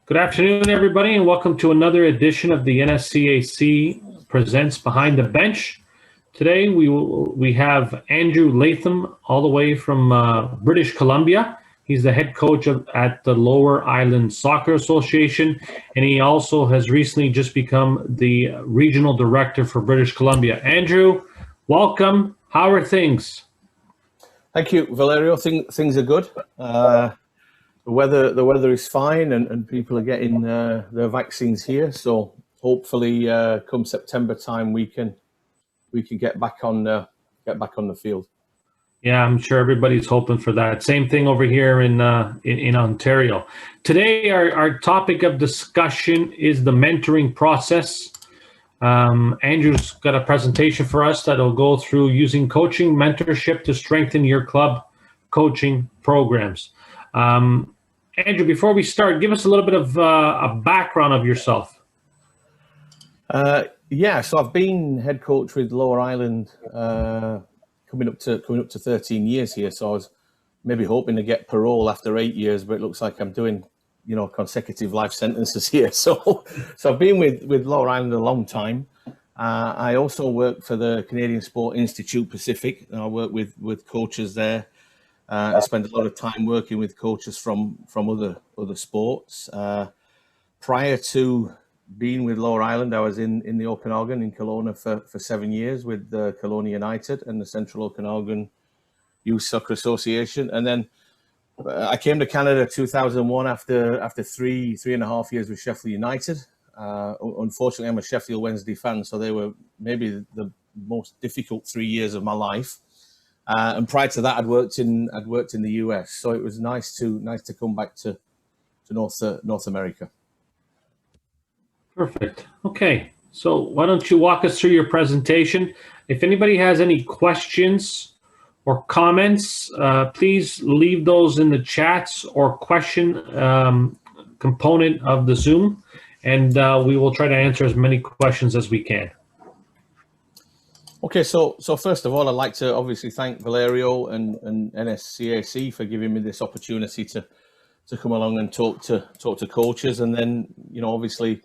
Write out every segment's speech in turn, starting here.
Good afternoon, everybody, and welcome to another edition of the NSCAC Presents Behind the Bench. Today we have Andrew Latham, all the way from British Columbia. He's the head coach at the Lower Island Soccer Association, and he also has recently just become the regional director for British Columbia. Andrew, welcome. How are things? Thank you, Valerio. Things are good. The weather is fine, and people are getting their vaccines here. So hopefully, come September time, we can get back on the field. Yeah, I'm sure everybody's hoping for that. Same thing over here in Ontario. Today, our topic of discussion is the mentoring process. Andrew's got a presentation for us that'll go through using coaching mentorship to strengthen your club coaching programs. Andrew, before we start, give us a little bit of a background of yourself. So I've been head coach with Lower Island coming up to 13 years here. So I was maybe hoping to get parole after 8 years, but it looks like I'm doing, consecutive life sentences here. So I've been with Lower Island a long time. I also work for the Canadian Sport Institute Pacific, and I work with coaches there. I spend a lot of time working with coaches from other sports. Prior to being with Lower Island, I was in the Okanagan in Kelowna for 7 years with Kelowna United and the Central Okanagan Youth Soccer Association. And then I came to Canada 2001 after three and a half years with Sheffield United. Unfortunately, I'm a Sheffield Wednesday fan, so they were maybe the most difficult 3 years of my life. And prior to that, I'd worked in the US, so it was nice to come back to North America. Perfect. Okay, so why don't you walk us through your presentation? If anybody has any questions or comments, please leave those in the chats or question component of the Zoom, and we will try to answer as many questions as we can. Okay, so first of all, I'd like to obviously thank Valerio and NSCAC for giving me this opportunity to come along and talk to coaches, and then obviously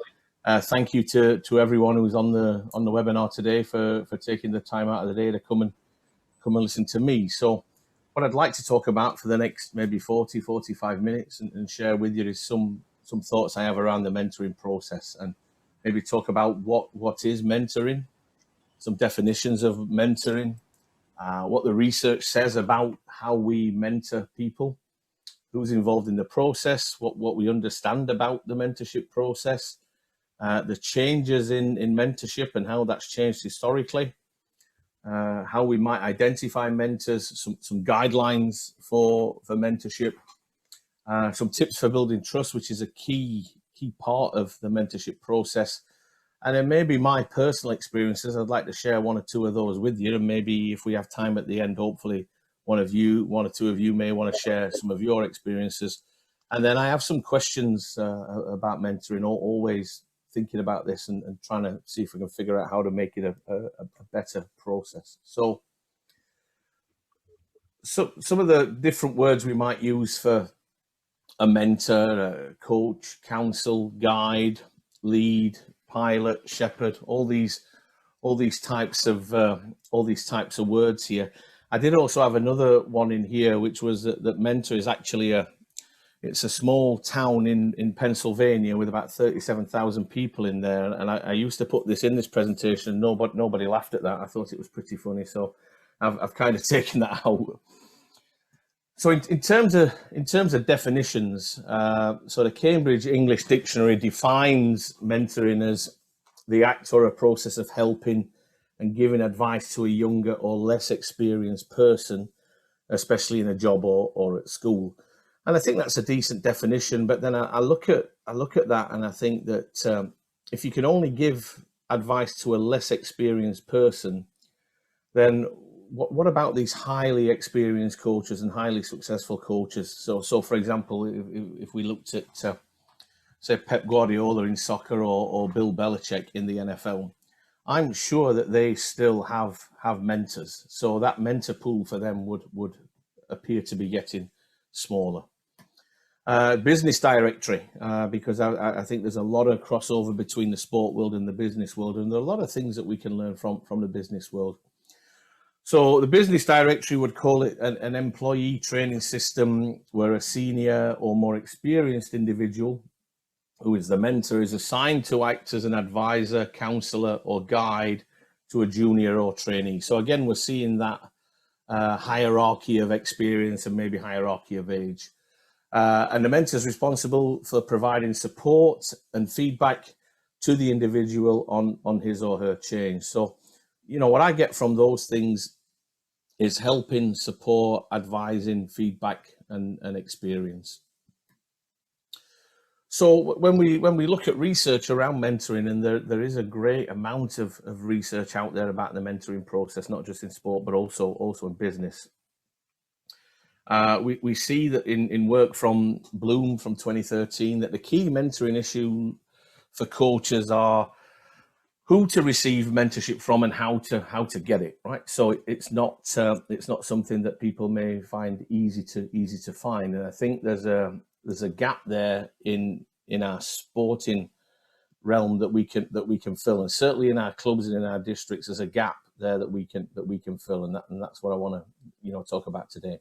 thank you to everyone who's on the webinar today for taking the time out of the day to come and listen to me. So what I'd like to talk about for the next maybe 45 minutes and share with you is some thoughts I have around the mentoring process, and maybe talk about what is mentoring, some definitions of mentoring, what the research says about how we mentor people, who's involved in the process, what we understand about the mentorship process, the changes in mentorship and how that's changed historically, how we might identify mentors, some guidelines for mentorship, some tips for building trust, which is a key part of the mentorship process. And then maybe my personal experiences, I'd like to share one or two of those with you. And maybe if we have time at the end, hopefully one or two of you may want to share some of your experiences. And then I have some questions about mentoring, always thinking about this and trying to see if we can figure out how to make it a better process. So some of the different words we might use for a mentor, a coach, counsel, guide, lead, pilot, shepherd, all these types of words here. I did also have another one in here, which was that mentor is actually it's a small town in Pennsylvania with about 37,000 people in there. And I used to put this in this presentation. Nobody laughed at that. I thought it was pretty funny, so I've kind of taken that out. So in terms of definitions, so the Cambridge English Dictionary defines mentoring as the act or a process of helping and giving advice to a younger or less experienced person, especially in a job or at school. And I think that's a decent definition. But then I look at that and I think that if you can only give advice to a less experienced person, then what about these highly experienced coaches and highly successful coaches? So for example, if we looked at, say, Pep Guardiola in soccer or Bill Belichick in the NFL, I'm sure that they still have mentors. So that mentor pool for them would appear to be getting smaller. Business directory, because I think there's a lot of crossover between the sport world and the business world, and there are a lot of things that we can learn from the business world. So the business directory would call it an employee training system where a senior or more experienced individual, who is the mentor, is assigned to act as an advisor, counselor, or guide to a junior or trainee. So again, we're seeing that hierarchy of experience and maybe hierarchy of age. And the mentor is responsible for providing support and feedback to the individual on his or her change. So, what I get from those things is helping, support, advising, feedback, and experience. So when we look at research around mentoring, and there is a great amount of research out there about the mentoring process, not just in sport, but also in business. We see that in work from Bloom from 2013, that the key mentoring issue for coaches are who to receive mentorship from and how to get it, right? So it's not something that people may find easy to find, and I think there's a gap there in our sporting realm that we can fill, and certainly in our clubs and in our districts, there's a gap there that we can fill, and that's what I want to talk about today.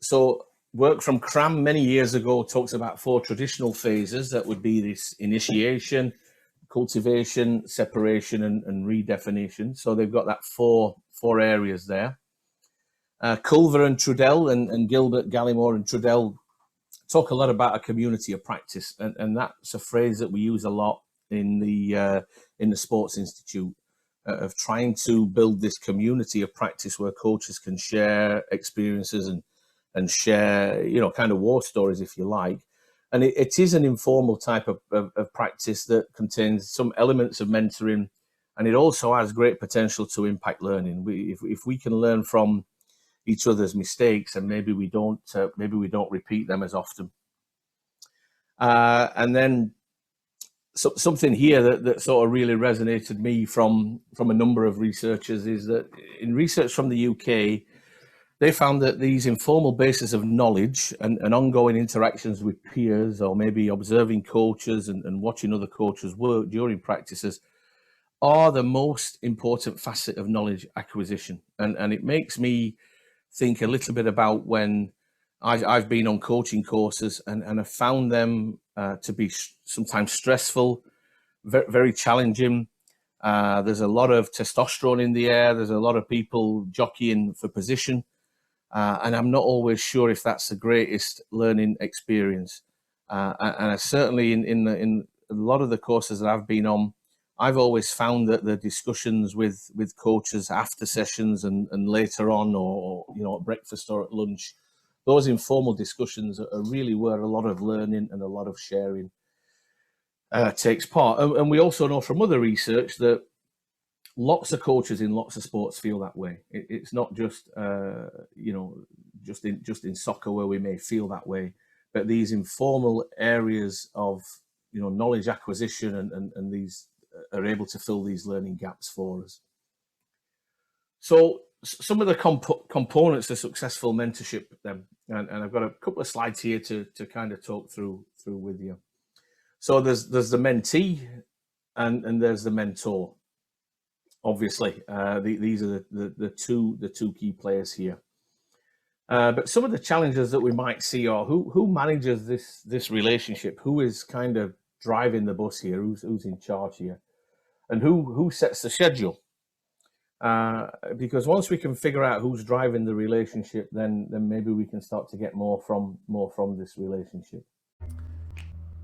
So work from Cram many years ago talks about 4 traditional phases that would be this initiation, cultivation, separation, and redefinition. So they've got that four areas there. Culver and Trudell and Gilbert, Gallimore and Trudell talk a lot about a community of practice, and that's a phrase that we use a lot in the Sports Institute, of trying to build this community of practice where coaches can share experiences and share, kind of war stories, if you like. And it is an informal type of practice that contains some elements of mentoring, and it also has great potential to impact learning. If we can learn from each other's mistakes, and maybe we don't repeat them as often. And then something here that sort of really resonated me from a number of researchers is that in research from the UK, they found that these informal bases of knowledge and ongoing interactions with peers, or maybe observing coaches and watching other coaches work during practices, are the most important facet of knowledge acquisition. And it makes me think a little bit about when I've been on coaching courses and have found them to be sometimes stressful, very, very challenging. There's a lot of testosterone in the air. There's a lot of people jockeying for position. And I'm not always sure if that's the greatest learning experience. And I certainly in a lot of the courses that I've been on, I've always found that the discussions with coaches after sessions and later on, or at breakfast or at lunch, those informal discussions are really where a lot of learning and a lot of sharing takes part. And we also know from other research that lots of coaches in lots of sports feel that way. It's not just just in soccer where we may feel that way, but these informal areas of knowledge acquisition and these are able to fill these learning gaps for us. So some of the components of successful mentorship then, and I've got a couple of slides here to kind of talk through with you. So there's the mentee and there's the mentor. Obviously, these are the two key players here. But some of the challenges that we might see are who manages this relationship, who is kind of driving the bus here, who's in charge here, and who sets the schedule. Because once we can figure out who's driving the relationship, then maybe we can start to get more from this relationship.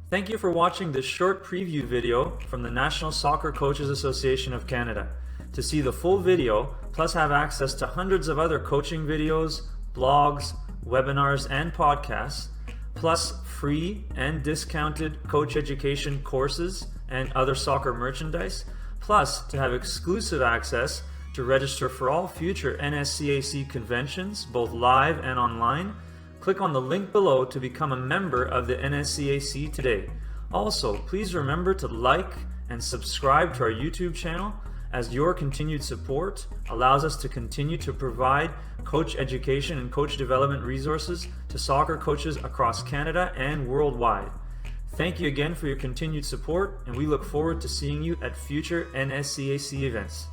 Thank you for watching this short preview video from the National Soccer Coaches Association of Canada. To see the full video, plus have access to hundreds of other coaching videos, blogs, webinars, and podcasts, plus free and discounted coach education courses and other soccer merchandise, plus to have exclusive access to register for all future NSCAC conventions, both live and online, click on the link below to become a member of the NSCAC today. Also, please remember to like and subscribe to our YouTube channel, as your continued support allows us to continue to provide coach education and coach development resources to soccer coaches across Canada and worldwide. Thank you again for your continued support, and we look forward to seeing you at future NSCAC events.